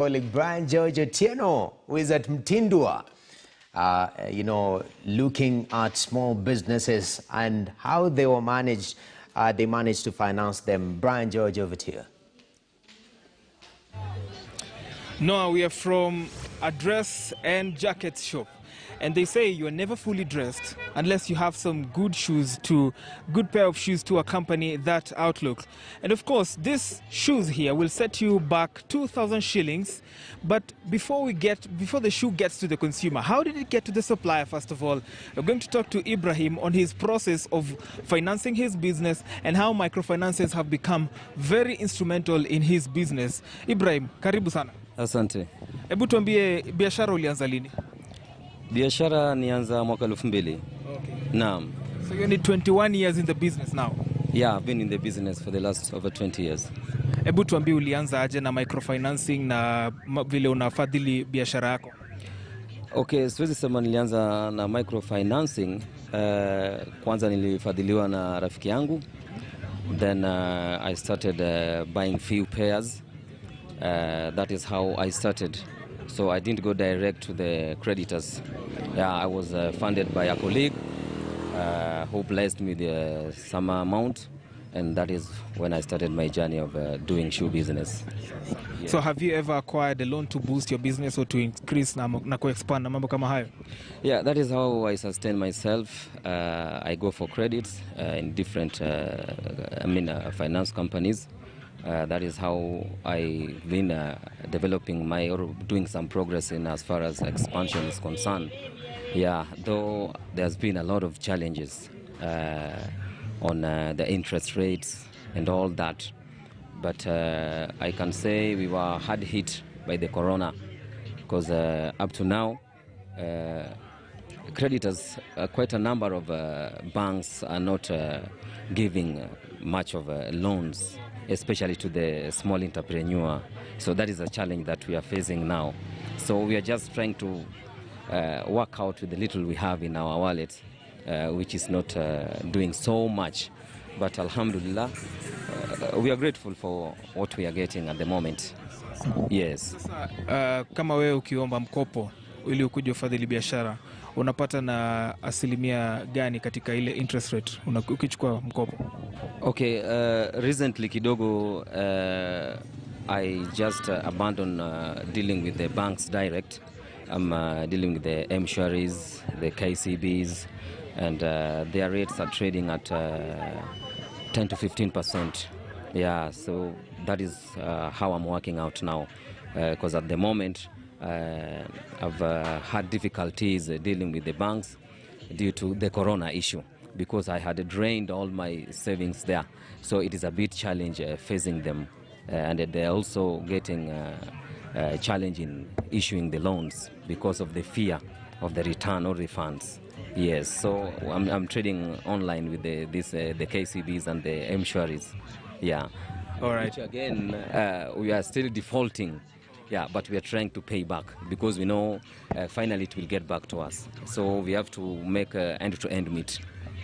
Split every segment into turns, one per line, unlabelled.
Colleague Brian George Otieno, who is at Mtindwa, looking at small businesses and how they were managed. They managed to finance them. Brian George, over to you.
No, we are from a dress and jacket shop. And they say you are never fully dressed unless you have some good pair of shoes to accompany that outlook. And of course, these shoes here will set you back 2,000 shillings. But before the shoe gets to the consumer, how did it get to the supplier, first of all? We're going to talk to Ibrahim on his process of financing his business and how microfinances have become very instrumental in his business. Ibrahim, karibu sana.
Asante.
Hebu tuambie biashara ulianza lini?
Biashara nianza mwaka 2000.
Okay.
Naam.
So you're only 21 years in the business now?
Yeah, I've been in the business for the last over 20 years.
Hebu tuambie ulianza aje na microfinancing na vile unafadhili biashara yako?
Okay, siwezi sema nilianza na microfinancing. Kwanza nilifadhiliwa na rafiki yangu. Then I started buying few pairs. That is how I started. So I didn't go direct to the creditors. Yeah, I was funded by a colleague who blessed me with some amount, and that is when I started my journey of doing shoe business. Yeah.
So have you ever acquired a loan to boost your business or to increase na expand na mambo kama hayo?
Yeah, that is how I sustain myself. I go for credits in different finance companies. That is how I've been developing or doing some progress in as far as expansion is concerned. Yeah, though there's been a lot of challenges on the interest rates and all that. But I can say we were hard hit by the corona because up to now, creditors, quite a number of banks are not giving much of loans, especially to the small entrepreneur. So that is a challenge that we are facing now. So we are just trying to work out with the little we have in our wallet, which is not doing so much. But alhamdulillah, we are grateful for what we are getting at the moment. Yes.
Kama wewe ukiomba mkopo ili ukuje ufadhili biashara, unapata na asilimia gani katika ile interest rate ukichukua mkopo?
Okay, recently kidogo I just abandoned dealing with the banks direct. I'm dealing with the M-Shares, the KCBs, and their rates are trading at 10 to 15%. Yeah, so that is how I'm working out now. Because at the moment, I've had difficulties dealing with the banks due to the corona issue, because I had drained all my savings there. So it is a bit challenge facing them. And they're also getting a challenge in issuing the loans because of the fear of the return or refunds. Yes, so I'm trading online with the KCBs and the M-Shares. Yeah.
All right.
Which again, we are still defaulting. Yeah, but we are trying to pay back because we know finally it will get back to us. So we have to make end-to-end meet.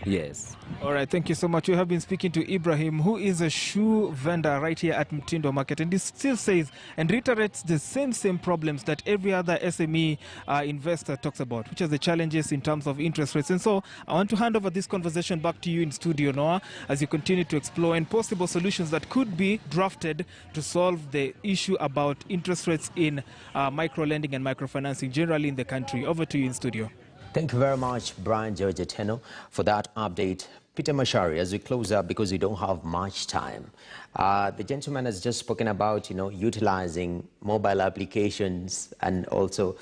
Yes.
All right, thank you so much. We have been speaking to Ibrahim, who is a shoe vendor right here at Mtindwa Market, and he still says and reiterates the same problems that every other SME investor talks about, which are the challenges in terms of interest rates. And so I want to hand over this conversation back to you in studio, Noah, as you continue to explore and possible solutions that could be drafted to solve the issue about interest rates in micro-lending and microfinancing generally in the country. Over to you in studio.
Thank you very much, Brian George Otieno, for that update. Peter Mashari, as we close up, because we don't have much time, the gentleman has just spoken about, utilizing mobile applications and also,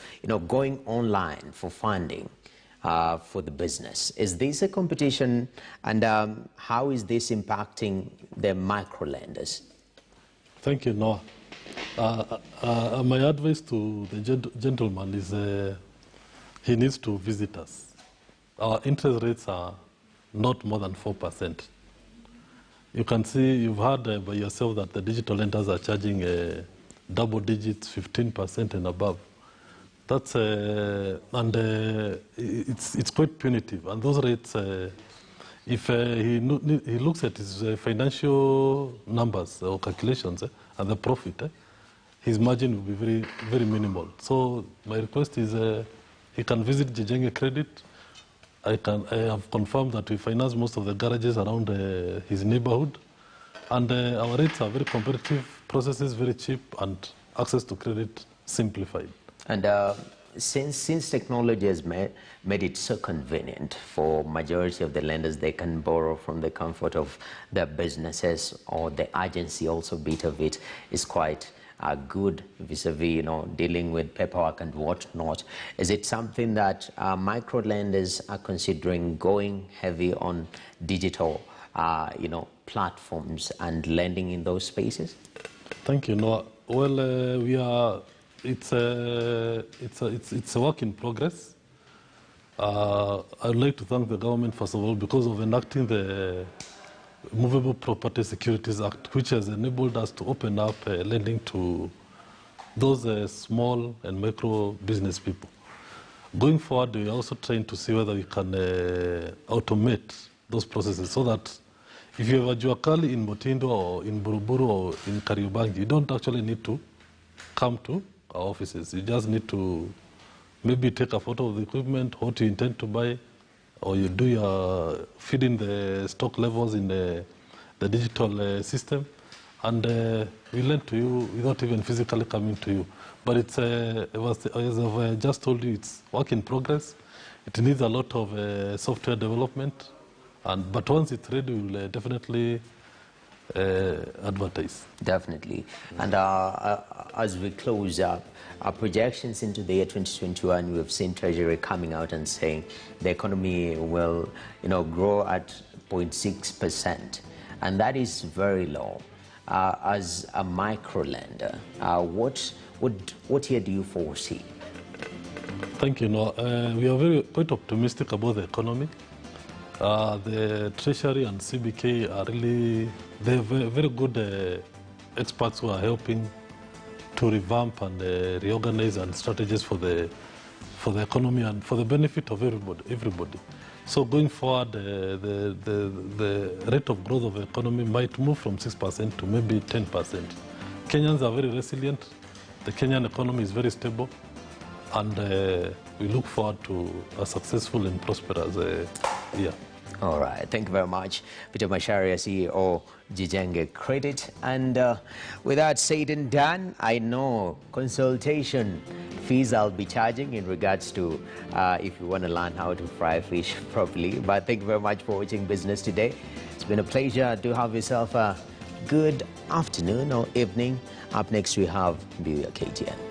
going online for funding for the business. Is this a competition, and how is this impacting the micro-lenders?
Thank you, Noah. My advice to the gentleman is he needs to visit us. Our interest rates are not more than 4%. You can see, you've heard by yourself that the digital lenders are charging double digits, 15% and above. That's it's quite punitive. And those rates, if he looks at his financial numbers or calculations and the profit, his margin will be very, very minimal. So my request is he can visit Jijenge Credit. I have confirmed that we finance most of the garages around his neighborhood. And our rates are very competitive, processes very cheap, and access to credit simplified.
And since technology has made it so convenient for majority of the lenders, they can borrow from the comfort of their businesses, or the agency also bit of it is quite good vis-a-vis, dealing with paperwork and whatnot. Is it something that micro lenders are considering going heavy on digital, platforms and lending in those spaces?
Thank you, Noah. Well, it's a work in progress. I'd like to thank the government, first of all, because of enacting the Movable Property Securities Act, which has enabled us to open up lending to those small and micro business people. Going forward, we're also trying to see whether we can automate those processes so that if you have a Juakali in Motindo or in Buruburu or in Kariobangi, you don't actually need to come to our offices. You just need to maybe take a photo of the equipment, what you intend to buy, or you do your feeding the stock levels in the digital system, and we lend to you without even physically coming to you. But it's as I've just told you, it's work in progress. It needs a lot of software development, but once it's ready, we'll definitely advertise.
Definitely. And as we close up, our projections into the year 2021, we've seen Treasury coming out and saying the economy will, grow at 0.6%, and that is very low. As a micro lender, what year do you foresee?
Thank you. We are quite optimistic about the economy. The Treasury and CBK are really, they're very good experts who are helping to revamp and reorganize and strategies for the economy and for the benefit of everybody. So going forward, the rate of growth of the economy might move from 6% to maybe 10%. Kenyans are very resilient. The Kenyan economy is very stable, and we look forward to a successful and prosperous year.
All right. Thank you very much, Peter Macharia, CEO, Jijenge Credit. And with that said and done, I know consultation fees I'll be charging in regards to if you want to learn how to fry fish properly. But thank you very much for watching Business Today. It's been a pleasure. Do have yourself a good afternoon or evening. Up next, we have Bill KTN.